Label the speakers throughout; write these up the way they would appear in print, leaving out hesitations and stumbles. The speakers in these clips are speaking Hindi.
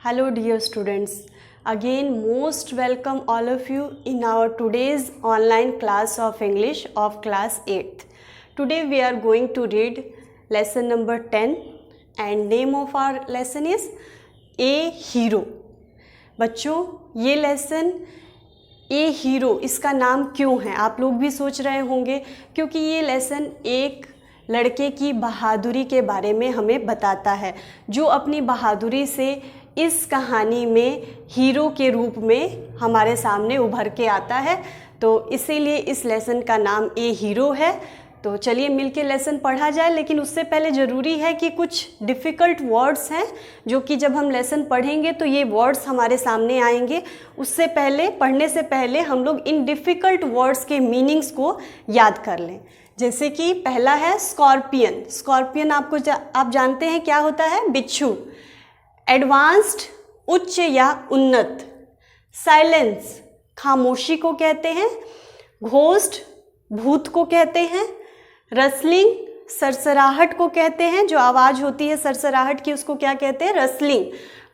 Speaker 1: Hello dear students, again most welcome all of you in our today's online class of English of class 8th. Today we are going to read lesson number 10 and name of our lesson is A Hero. बच्चों ये लेसन ए हीरो इसका नाम क्यों है आप लोग भी सोच रहे होंगे, क्योंकि ये लेसन एक लड़के की बहादुरी के बारे में हमें बताता है जो अपनी बहादुरी से इस कहानी में हीरो के रूप में हमारे सामने उभर के आता है। तो इसीलिए इस लेसन का नाम ए हीरो है। तो चलिए मिलके लेसन पढ़ा जाए, लेकिन उससे पहले ज़रूरी है कि कुछ डिफ़िकल्ट वर्ड्स हैं जो कि जब हम लेसन पढ़ेंगे तो ये वर्ड्स हमारे सामने आएंगे। उससे पहले पढ़ने से पहले हम लोग इन डिफ़िकल्ट वर्ड्स के मीनिंग्स को याद कर लें। जैसे कि पहला है स्कॉर्पियन। स्कॉर्पियन आप जानते हैं क्या होता है? बिच्छू। एडवांस्ड उच्च या उन्नत। साइलेंस खामोशी को कहते हैं। घोस्ट भूत को कहते हैं। रसलिंग सरसराहट को कहते हैं, जो आवाज़ होती है सरसराहट की उसको क्या कहते हैं? रसलिंग।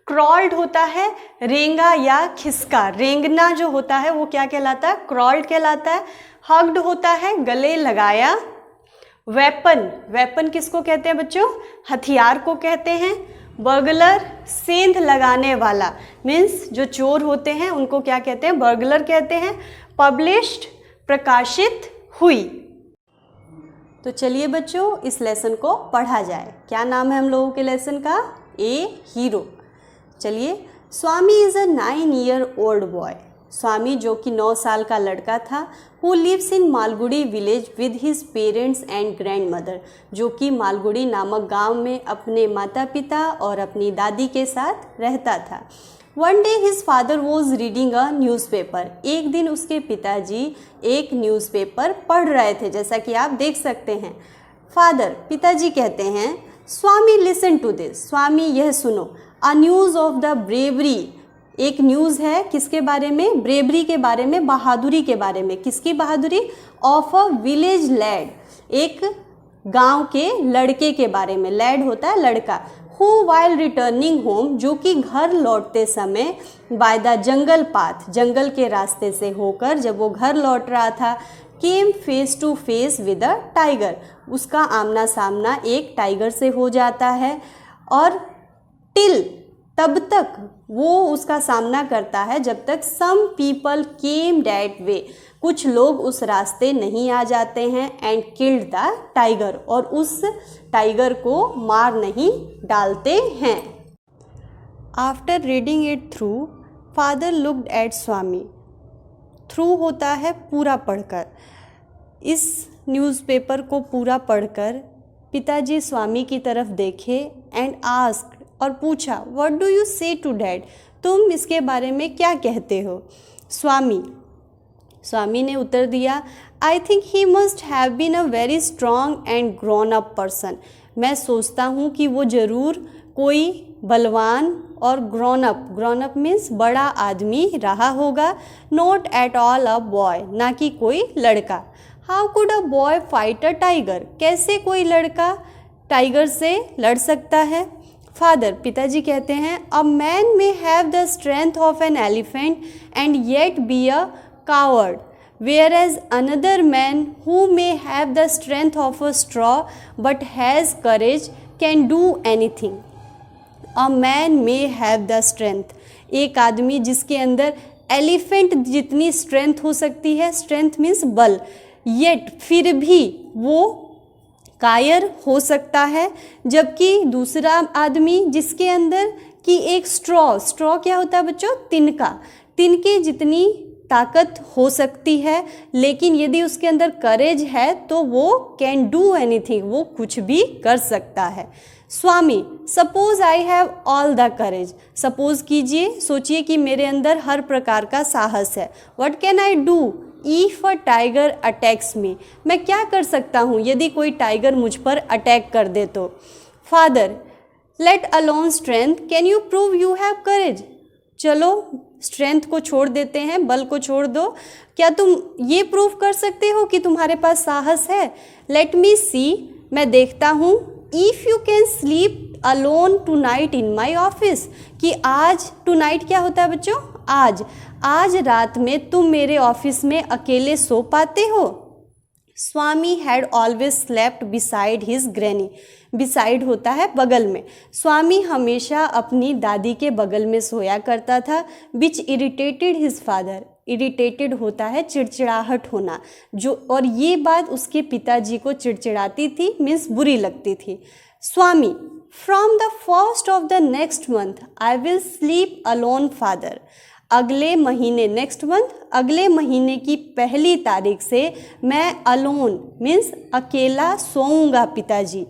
Speaker 1: क्रॉल्ड होता है रेंगा या खिसका। रेंगना जो होता है वो क्या कहलाता है? क्रॉल्ड कहलाता है। हग्ड होता है गले लगाया। वेपन, वेपन किसको कहते हैं बच्चों? हथियार को कहते हैं। बर्गलर सेंध लगाने वाला, मीन्स जो चोर होते हैं उनको क्या कहते हैं? बर्गलर कहते हैं। पब्लिश्ड प्रकाशित हुई। तो चलिए बच्चों इस लेसन को पढ़ा जाए। क्या नाम है हम लोगों के लेसन का? ए हीरो। चलिए। स्वामी इज़ अ 9-year-old बॉय। स्वामी जो कि 9 साल का लड़का था, who lives in Malgudi village with his parents and grandmother, जो कि मालगुड़ी नामक गांव में अपने माता पिता और अपनी दादी के साथ रहता था। One day his father was reading a newspaper. एक दिन उसके पिताजी एक न्यूज़पेपर पढ़ रहे थे, जैसा कि आप देख सकते हैं। फादर पिताजी कहते हैं, स्वामी लिसन टू दिस। स्वामी यह सुनो। A news of the bravery. एक न्यूज़ है किसके बारे में? ब्रेवरी के बारे में, बहादुरी के बारे में। किसकी बहादुरी? ऑफ अ विलेज लैड, एक गांव के लड़के के बारे में। लैड होता है लड़का। हु वाइल रिटर्निंग होम, जो कि घर लौटते समय, बाय द जंगल पाथ, जंगल के रास्ते से होकर जब वो घर लौट रहा था, came face to face with a tiger, उसका आमना सामना एक टाइगर से हो जाता है। और टिल, तब तक वो उसका सामना करता है जब तक सम पीपल केम डैट वे, कुछ लोग उस रास्ते नहीं आ जाते हैं। एंड किल्ड द टाइगर, और उस टाइगर को मार नहीं डालते हैं। After reading it through, father looked at Swami. Through होता है पूरा पढ़कर। इस न्यूज़पेपर को पूरा पढ़कर पिताजी स्वामी की तरफ देखे एंड आस्क्ड, और पूछा, व्हाट डू यू से टू डैड, तुम इसके बारे में क्या कहते हो? स्वामी ने उत्तर दिया, I think he must have been a very strong and grown up person. मैं सोचता हूँ कि वो ज़रूर कोई बलवान और ग्रोन अप मीन्स बड़ा आदमी रहा होगा। Not at all a boy, ना कि कोई लड़का। How could a boy fight a tiger, कैसे कोई लड़का टाइगर से लड़ सकता है? फादर पिताजी कहते हैं, a man may have the strength of an elephant and yet be a coward, whereas another man who may have the strength of a straw but has courage can do anything. A man may have the strength, एक आदमी जिसके अंदर एलिफेंट जितनी स्ट्रेंथ हो सकती है, स्ट्रेंथ मीन्स बल, येट फिर भी वो कायर हो सकता है, जबकि दूसरा आदमी जिसके अंदर कि एक स्ट्रॉ क्या होता है बच्चों? तिनके जितनी ताकत हो सकती है, लेकिन यदि उसके अंदर करेज है तो वो कैन डू एनीथिंग, वो कुछ भी कर सकता है। Swami, suppose I have all the courage. Suppose कीजिए, सोचिए कि मेरे अंदर हर प्रकार का साहस है। What can I do if a tiger attacks me, मैं क्या कर सकता हूँ यदि कोई टाइगर मुझ पर अटैक कर दे तो? Father, let alone strength, can you prove you have courage. चलो स्ट्रेंथ को छोड़ देते हैं, बल को छोड़ दो, क्या तुम ये प्रूव कर सकते हो कि तुम्हारे पास साहस है? लेट मी सी, मैं देखता हूँ if you can sleep alone tonight in my office, कि आज, टू नाइट क्या होता है बच्चों, आज रात में तुम मेरे ऑफिस में अकेले सो पाते हो। Swami had always slept beside his granny, beside होता है बगल में, स्वामी हमेशा अपनी दादी के बगल में सोया करता था। विच इरिटेटेड हिज फादर, इरिटेटेड होता है चिड़चिड़ाहट होना, जो, और ये बात उसके पिताजी को चिड़चिड़ाती थी, मीन्स बुरी लगती थी। Swami, from the first of the next month I will sleep alone father, अगले महीने, नेक्स्ट मंथ अगले महीने की पहली तारीख से मैं अलोन मीन्स अकेला सोऊंगा पिताजी।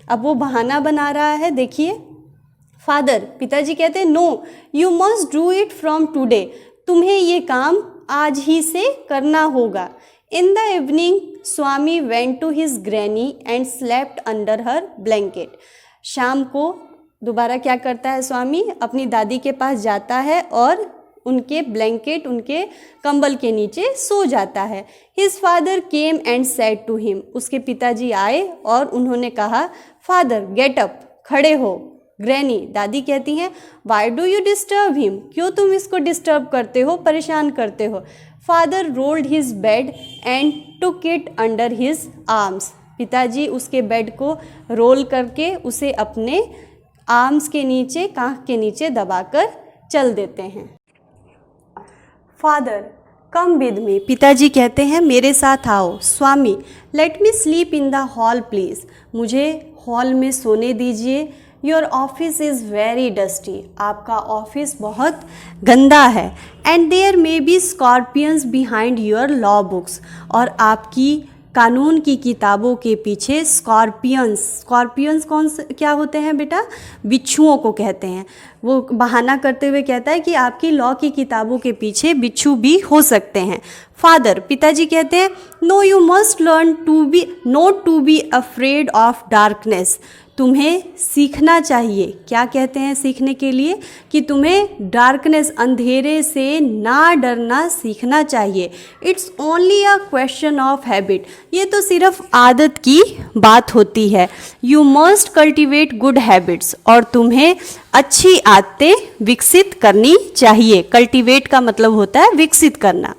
Speaker 1: अब वो बहाना बना रहा है, देखिए। फादर, पिताजी कहते हैं no you must do it from today, तुम्हें ये काम आज ही से करना होगा। In the evening Swami went to his granny and slept under her blanket, शाम को दोबारा क्या करता है स्वामी, अपनी दादी के पास जाता है और उनके ब्लैंकेट, उनके कंबल के नीचे सो जाता है। His father came and said to him, उसके पिताजी आए और उन्होंने कहा, फादर गेट अप, खड़े हो। ग्रैनी, दादी कहती हैं, why do you disturb him, क्यों तुम इसको डिस्टर्ब करते हो, परेशान करते हो। Father rolled his bed and took it under his arms, पिताजी उसके बेड को रोल करके उसे अपने आर्म्स के नीचे, कांख के नीचे दबाकर चल देते हैं। फादर कम विद मी, पिताजी कहते हैं मेरे साथ आओ। Swami, let me sleep in the hall please, मुझे हॉल में सोने दीजिए। Your office is very dusty, आपका ऑफिस बहुत गंदा है। And there may be scorpions behind your law books, और आपकी कानून की किताबों के पीछे स्कॉर्पियंस, स्कॉर्पियंस कौन से क्या होते हैं बेटा, बिच्छुओं को कहते हैं। वो बहाना करते हुए कहता है कि आपकी लॉ की किताबों के पीछे बिच्छू भी हो सकते हैं। फादर, पिताजी कहते हैं no you must learn to be not to be afraid of darkness, तुम्हें सीखना चाहिए, क्या कहते हैं सीखने के लिए, कि तुम्हें डार्कनेस, अंधेरे से ना डरना सीखना चाहिए। It's only a question of habit, ये तो सिर्फ आदत की बात होती है। You must cultivate good habits, और तुम्हें अच्छी आदतें विकसित करनी चाहिए। कल्टिवेट का मतलब होता है विकसित करना।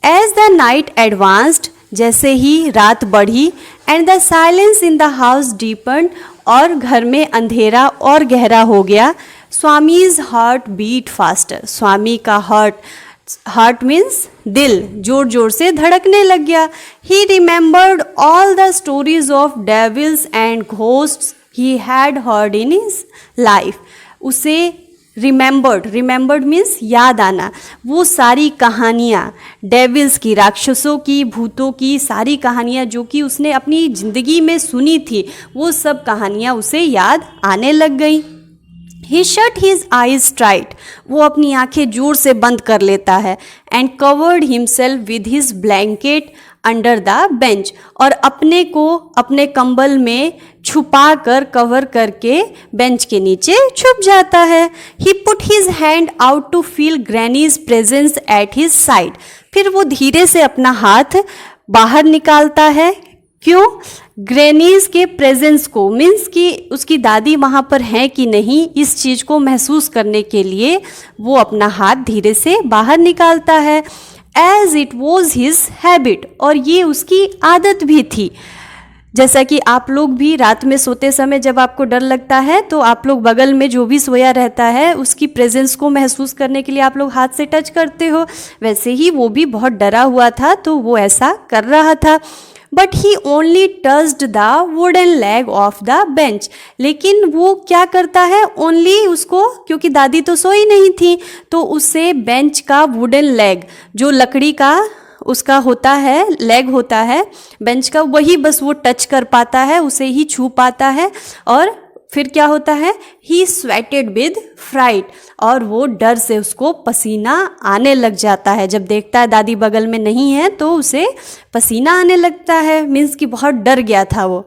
Speaker 1: एज द नाइट एडवांस्ड, जैसे ही रात बढ़ी, and the silence in the house deepened, और घर में अंधेरा और गहरा हो गया। Swami's heart beat faster, Swami का हार्ट मीन्स दिल जोर जोर से धड़कने लग गया। He remembered all the stories of devils and ghosts he had heard in his life, उसे रिमेंबर्ड मीन्स याद आना, वो सारी कहानियाँ डेविल्स की, राक्षसों की, भूतों की सारी कहानियाँ जो कि उसने अपनी ज़िंदगी में सुनी थी, वो सब कहानियाँ उसे याद आने लग गई। ही शट हिज आइज टाइट, वो अपनी आंखें जोर से बंद कर लेता है। And covered himself with his blanket under the bench, और अपने को अपने कंबल में छुपा कर, कवर करके बेंच के नीचे छुप जाता है। He put his hand out to feel granny's presence at his side, फिर वो धीरे से अपना हाथ बाहर निकालता है। क्यों? ग्रैनीज के प्रेजेंस को, मीन्स कि उसकी दादी वहाँ पर हैं कि नहीं, इस चीज़ को महसूस करने के लिए वो अपना हाथ धीरे से बाहर निकालता है। As it was his habit, और ये उसकी आदत भी थी। जैसा कि आप लोग भी रात में सोते समय जब आपको डर लगता है तो आप लोग बगल में जो भी सोया रहता है उसकी प्रेजेंस को महसूस करने के लिए आप लोग हाथ से टच करते हो, वैसे ही वो भी बहुत डरा हुआ था तो वो ऐसा कर रहा था। But he only touched the wooden leg of the bench, लेकिन वो क्या करता है, ओनली उसको, क्योंकि दादी तो सोई नहीं थी, तो उससे बेंच का वुडन लेग, जो लकड़ी का उसका होता है, लेग होता है बेंच का, वही बस वो टच कर पाता है, उसे ही छू पाता है। और फिर क्या होता है, ही स्वेटेड विद फ्राइट, और वो डर से उसको पसीना आने लग जाता है। जब देखता है दादी बगल में नहीं है तो उसे पसीना आने लगता है, मीन्स कि बहुत डर गया था वो।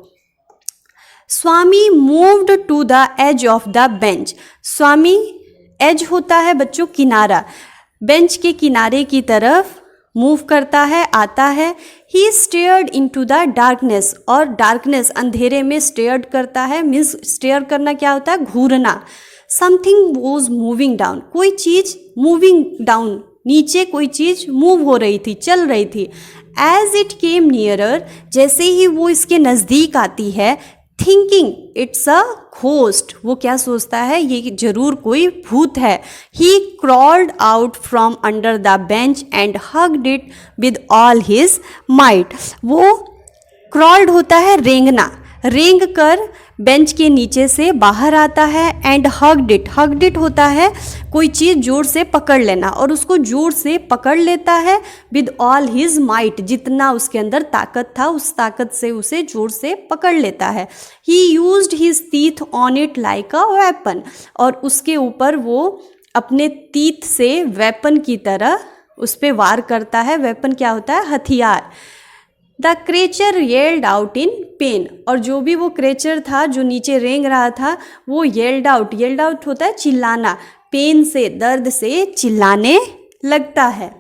Speaker 1: Swami moved to the edge of the bench, Swami, edge होता है बच्चों किनारा, बेंच के किनारे की तरफ मूव करता है, आता है। ही स्टेयर्ड इनटू द डार्कनेस, और डार्कनेस अंधेरे में स्टेयर्ड करता है, मीन्स स्टेयर करना क्या होता है, घूरना। समथिंग वॉज मूविंग डाउन, कोई चीज़ मूविंग डाउन, नीचे कोई चीज़ मूव हो रही थी, चल रही थी। एज इट केम नियरर, जैसे ही वो इसके नज़दीक आती है, थिंकिंग इट्स अ घोस्ट, वो क्या सोचता है, ये जरूर कोई भूत है। He crawled out from under the bench and hugged it with all his might. वो क्रॉल्ड होता है रेंगना, रेंग कर बेंच के नीचे से बाहर आता है। एंड हग्ड इट होता है कोई चीज़ जोर से पकड़ लेना, और उसको जोर से पकड़ लेता है विद ऑल हिज माइट, जितना उसके अंदर ताकत था उस ताकत से उसे जोर से पकड़ लेता है। ही used his teeth on it like a weapon, और उसके ऊपर वो अपने टीथ से वेपन की तरह उस पर वार करता है। वेपन क्या होता है, हथियार। The creature yelled out in pain, और जो भी वो क्रेचर था जो नीचे रेंग रहा था वो येल्ड आउट होता है चिल्लाना, पेन से, दर्द से चिल्लाने लगता है।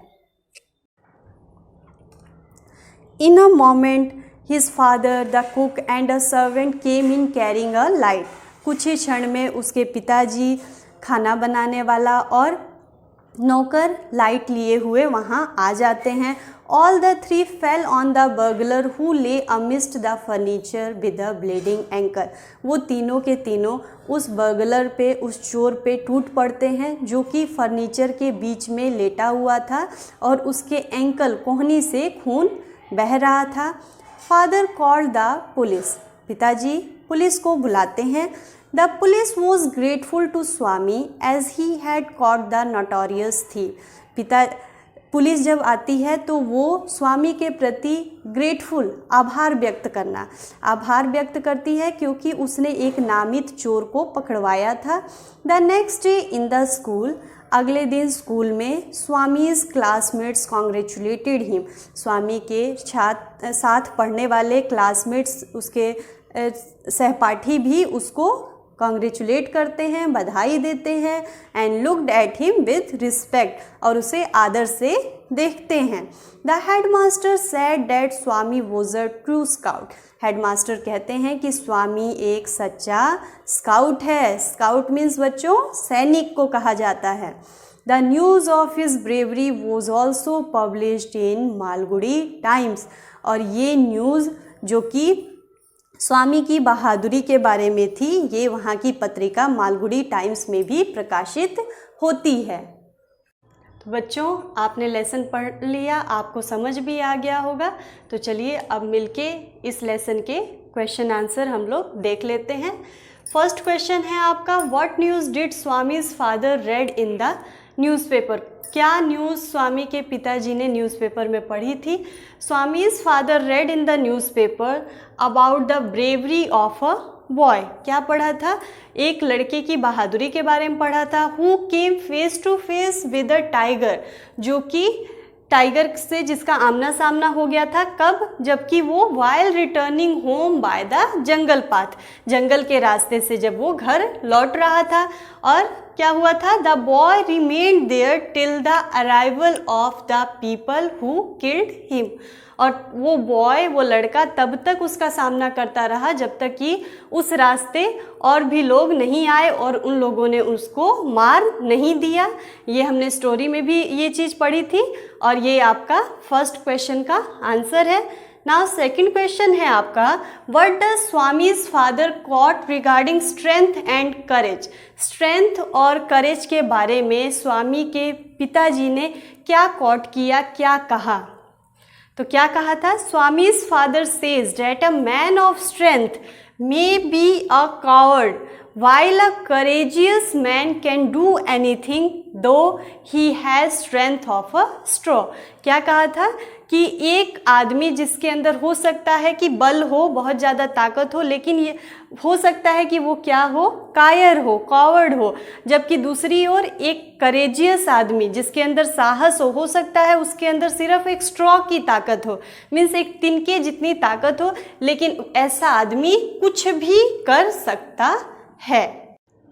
Speaker 1: In a moment his father, the cook and a servant came in carrying a light, कुछ ही क्षण में उसके पिताजी, खाना बनाने वाला और नौकर लाइट लिए हुए वहाँ आ जाते हैं। All the three fell on the burglar who lay amidst the furniture with a bleeding ankle. वो तीनों के तीनों उस बर्गलर पे, उस चोर पे टूट पड़ते हैं जो कि फर्नीचर के बीच में लेटा हुआ था और उसके एंकल, कोहनी से खून बह रहा था। फादर कॉल्ड द पुलिस, पिताजी पुलिस को बुलाते हैं। The police was grateful to Swami as he had caught the notorious thief. Police जब आती है तो वो स्वामी के प्रति ग्रेटफुल, आभार व्यक्त करती है क्योंकि उसने एक नामित चोर को पकड़वाया था। The next day in the school, अगले दिन स्कूल में स्वामीज क्लासमेट्स कॉन्ग्रेचुलेटेड हिम, स्वामी के साथ पढ़ने वाले क्लासमेट्स, उसके सहपाठी भी उसको कॉन्ग्रेचुलेट करते हैं, बधाई देते हैं। And looked at him with respect, और उसे आदर से देखते हैं। The headmaster said that Swami was a true scout, headmaster कहते हैं कि स्वामी एक सच्चा स्काउट है। स्काउट मीन्स बच्चों सैनिक को कहा जाता है। The news of his bravery was also published in Malgudi times, और ये न्यूज़ जो कि स्वामी की बहादुरी के बारे में थी, ये वहाँ की पत्रिका मालगुडी टाइम्स में भी प्रकाशित होती है। तो बच्चों आपने लेसन पढ़ लिया, आपको समझ भी आ गया होगा। तो चलिए अब मिलके इस लेसन के क्वेश्चन आंसर हम लोग देख लेते हैं। फर्स्ट क्वेश्चन है आपका, what news did Swami's father read in the newspaper, क्या न्यूज़ स्वामी के पिताजी ने न्यूज़पेपर में पढ़ी थी। Swami's father read in the newspaper about the bravery of a boy, क्या पढ़ा था, एक लड़के की बहादुरी के बारे में पढ़ा था। Who came face to face with a tiger, जो कि टाइगर से जिसका आमना सामना हो गया था, कब, जबकि वो while returning home by the jungle path, जंगल के रास्ते से जब वो घर लौट रहा था। और क्या हुआ था, the boy remained there till the arrival of the people who killed him, और वो बॉय, वो लड़का तब तक उसका सामना करता रहा जब तक कि उस रास्ते और भी लोग नहीं आए और उन लोगों ने उसको मार नहीं दिया। ये हमने स्टोरी में भी ये चीज़ पढ़ी थी, और ये आपका फर्स्ट क्वेश्चन का आंसर है। नाउ सेकंड क्वेश्चन है आपका, what does Swami's father caught regarding strength and courage, strength और करेज के बारे में स्वामी के पिताजी ने क्या कॉट किया, क्या कहा। तो क्या कहा था, Swami's father says that a man of strength may be a coward while a courageous man can do anything though he has strength of a straw। क्या कहा था कि एक आदमी जिसके अंदर हो सकता है कि बल हो, बहुत ज़्यादा ताकत हो, लेकिन ये हो सकता है कि वो क्या हो, कायर हो, कॉवर्ड हो, जबकि दूसरी ओर एक करेजियस आदमी जिसके अंदर साहस हो सकता है उसके अंदर सिर्फ एक स्ट्रॉ की ताकत हो, मीन्स एक तिनके जितनी ताकत हो, लेकिन ऐसा आदमी कुछ भी कर सकता है।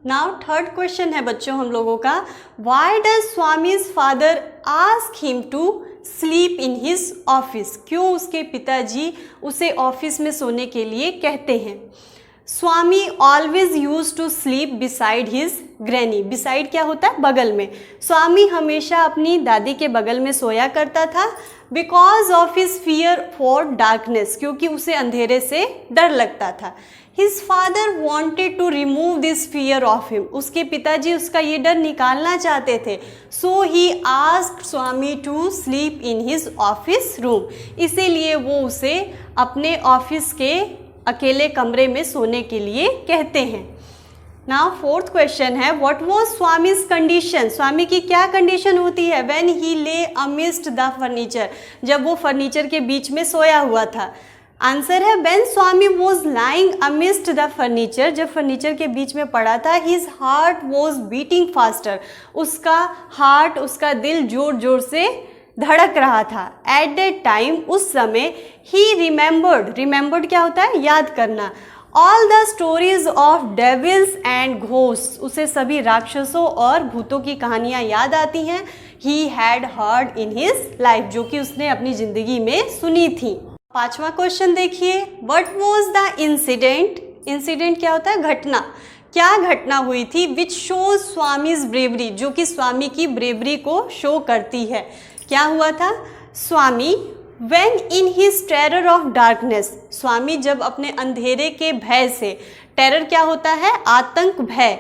Speaker 1: नाउ थर्ड क्वेश्चन है बच्चों हम लोगों का, why does Swami's father ask him to sleep in his office, क्यों उसके पिताजी उसे ऑफिस में सोने के लिए कहते हैं। Swami always used to sleep beside his granny, beside क्या होता है, बगल में। स्वामी हमेशा अपनी दादी के बगल में सोया करता था। Because of his fear for darkness, क्योंकि उसे अंधेरे से डर लगता था। His father wanted to remove this fear of him, उसके पिताजी उसका ये डर निकालना चाहते थे। So he asked Swami to sleep in his office room, इसीलिए वो उसे अपने ऑफिस के अकेले कमरे में सोने के लिए कहते हैं। नाउ फोर्थ क्वेश्चन है, व्हाट वाज स्वामीज कंडीशन, स्वामी की क्या कंडीशन होती है व्हेन ही ले अमिस्ट द फर्नीचर, जब वो फर्नीचर के बीच में सोया हुआ था। आंसर है when Swami was lying amidst the furniture, जब फर्नीचर के बीच में पड़ा था, his heart was beating faster, उसका हार्ट, उसका दिल जोर जोर से धड़क रहा था। एट दैट टाइम, उस समय, ही रिमेंबर्ड क्या होता है, याद करना। All the stories of devils and ghost, उसे सभी राक्षसों और भूतों की कहानियाँ याद आती हैं। ही had heard in his life, जो कि उसने अपनी ज़िंदगी में सुनी थी। पांचवा क्वेश्चन देखिए, what was the incident, incident क्या होता है, घटना, क्या घटना हुई थी विच शोज स्वामीज ब्रेवरी, जो कि स्वामी की ब्रेवरी को शो करती है। क्या हुआ था, स्वामी When in his terror of darkness, स्वामी जब अपने अंधेरे के भय से, टेरर क्या होता है, आतंक, भय,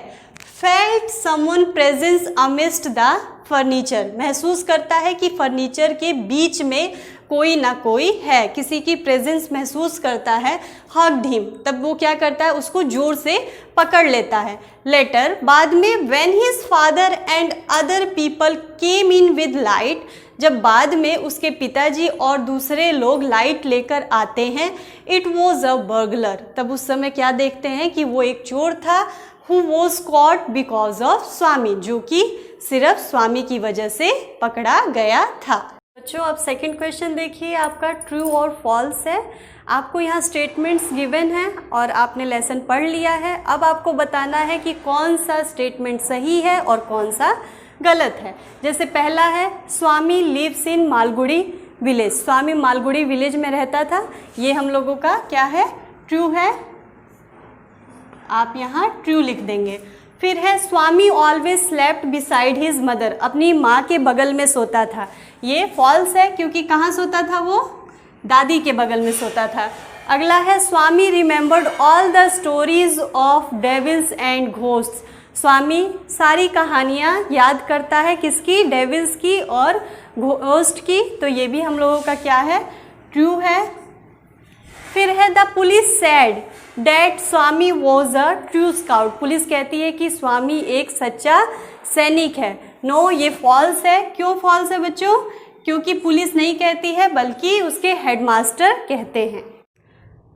Speaker 1: felt someone presence amidst the furniture, महसूस करता है कि फर्नीचर के बीच में कोई ना कोई है, किसी की प्रेजेंस महसूस करता है। hugged him, तब वो क्या करता है, उसको जोर से पकड़ लेता है। लेटर, बाद में, when his father and other people came in with light, जब बाद में उसके पिताजी और दूसरे लोग लाइट लेकर आते हैं, इट वॉज अ बर्गलर, तब उस समय क्या देखते हैं कि वो एक चोर था। Who was caught because of Swami, जो कि सिर्फ स्वामी की वजह से पकड़ा गया था। बच्चों अब सेकंड क्वेश्चन देखिए, आपका ट्रू और फॉल्स है। आपको यहाँ स्टेटमेंट्स गिवन हैं और आपने लेसन पढ़ लिया है। अब आपको बताना है कि कौन सा स्टेटमेंट सही है और कौन सा गलत है। जैसे पहला है, Swami lives in Malgudi village, Swami Malgudi village में रहता था, ये हम लोगों का क्या है, ट्रू है, आप यहाँ ट्रू लिख देंगे। फिर है, Swami always slept beside his mother, अपनी माँ के बगल में सोता था, ये फॉल्स है, क्योंकि कहाँ सोता था वो, दादी के बगल में सोता था। अगला है, Swami remembered all the stories of devils and ghosts, Swami सारी कहानियाँ याद करता है, किसकी, डेविल्स की और घोस्ट की, तो ये भी हम लोगों का क्या है, ट्रू है। फिर है, the police said that Swami was a true scout, police कहती है कि स्वामी एक सच्चा सैनिक है। नो, ये फॉल्स है। क्यों फॉल्स है बच्चों, क्योंकि पुलिस नहीं कहती है बल्कि उसके हेडमास्टर कहते हैं।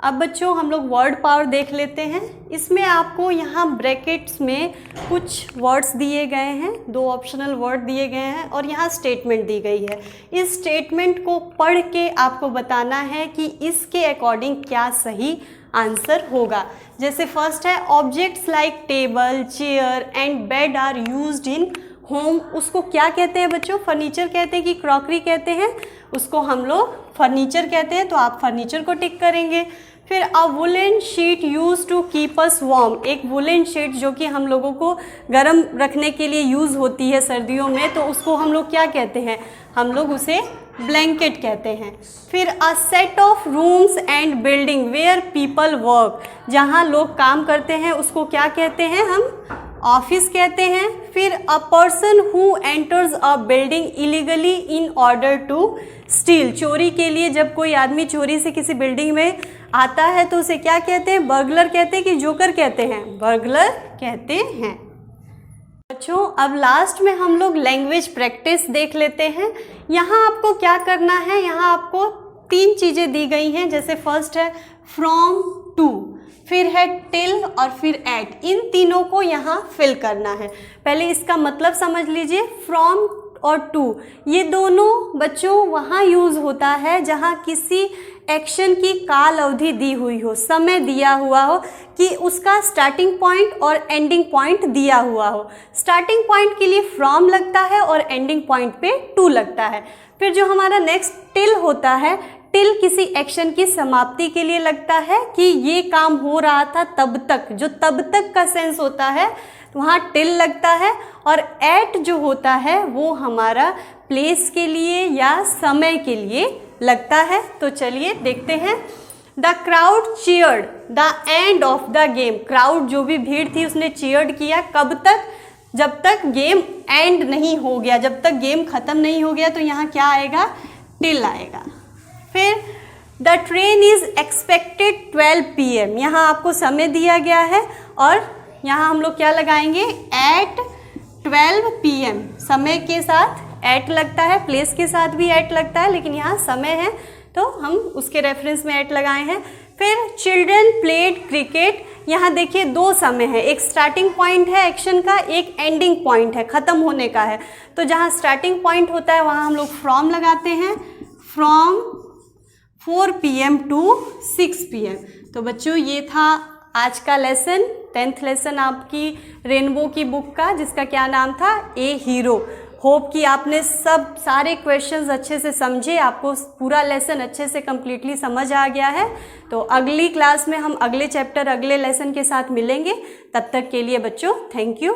Speaker 1: अब बच्चों हम लोग वर्ड पावर देख लेते हैं। इसमें आपको यहाँ ब्रैकेट्स में कुछ वर्ड्स दिए गए हैं, 2 ऑप्शनल वर्ड दिए गए हैं और यहाँ स्टेटमेंट दी गई है। इस स्टेटमेंट को पढ़ के आपको बताना है कि इसके अकॉर्डिंग क्या सही आंसर होगा। जैसे फर्स्ट है, objects like table, chair and bed are used in home, उसको क्या कहते हैं बच्चों, फर्नीचर कहते हैं कि क्रॉकरी कहते हैं, उसको हम लोग फर्नीचर कहते हैं, तो आप फर्नीचर को टिक करेंगे। फिर a woollen sheet used to keep us warm, एक वुलन शीट जो कि हम लोगों को गर्म रखने के लिए यूज़ होती है सर्दियों में, तो उसको हम लोग क्या कहते हैं, हम लोग उसे ब्लैंकेट कहते हैं। फिर a set of rooms and building where people work, जहाँ लोग काम करते हैं उसको क्या कहते हैं, हम ऑफिस कहते हैं। फिर a person who enters a building illegally in order to steal, चोरी के लिए जब कोई आदमी चोरी से किसी बिल्डिंग में आता है तो उसे क्या कहते हैं, बर्गलर कहते हैं कि जोकर कहते हैं, बर्गलर कहते हैं। बच्चों अब लास्ट में हम लोग लैंग्वेज प्रैक्टिस देख लेते हैं। यहाँ आपको क्या करना है, यहाँ आपको 3 चीज़ें दी गई हैं। जैसे फर्स्ट है फ्रॉम टू, फिर है टिल और फिर एट, इन तीनों को यहाँ फिल करना है। पहले इसका मतलब समझ लीजिए। फ्रॉम और टू, ये दोनों बच्चों वहाँ यूज़ होता है जहाँ किसी एक्शन की काल अवधि दी हुई हो, समय दिया हुआ हो कि उसका स्टार्टिंग पॉइंट और एंडिंग पॉइंट दिया हुआ हो। स्टार्टिंग पॉइंट के लिए फ्रॉम लगता है और एंडिंग पॉइंट पे टू लगता है। फिर जो हमारा नेक्स्ट टिल होता है, टिल किसी एक्शन की समाप्ति के लिए लगता है कि ये काम हो रहा था तब तक, जो तब तक का सेंस होता है वहाँ टिल लगता है। और एट जो होता है वो हमारा प्लेस के लिए या समय के लिए लगता है। तो चलिए देखते हैं। The crowd cheered the end of the game, crowd जो भी भीड़ थी उसने चीयर्ड किया, कब तक? जब तक गेम एंड नहीं हो गया, जब तक गेम ख़त्म नहीं हो गया। तो यहाँ क्या आएगा? टिल आएगा। फिर the train is expected 12 PM, यहाँ आपको समय दिया गया है और यहाँ हम लोग क्या लगाएंगे? एट 12 PM, समय के साथ एट लगता है, प्लेस के साथ भी एट लगता है, लेकिन यहाँ समय है तो हम उसके रेफरेंस में एट लगाए हैं। फिर चिल्ड्रन प्लेड क्रिकेट, यहाँ देखिए दो समय है, एक स्टार्टिंग पॉइंट है एक्शन का, एक एंडिंग पॉइंट है, ख़त्म होने का है। तो जहाँ स्टार्टिंग पॉइंट होता है वहाँ हम लोग फ्रॉम लगाते हैं, फ्रॉम 4 PM टू 6 PM। तो बच्चों ये था आज का लेसन, 10th लेसन आपकी रेनबो की बुक का, जिसका क्या नाम था? ए हीरो। होप कि आपने सब सारे क्वेश्चंस अच्छे से समझे, आपको पूरा लेसन अच्छे से कम्प्लीटली समझ आ गया है। तो अगली क्लास में हम अगले चैप्टर अगले लेसन के साथ मिलेंगे। तब तक के लिए बच्चों थैंक यू।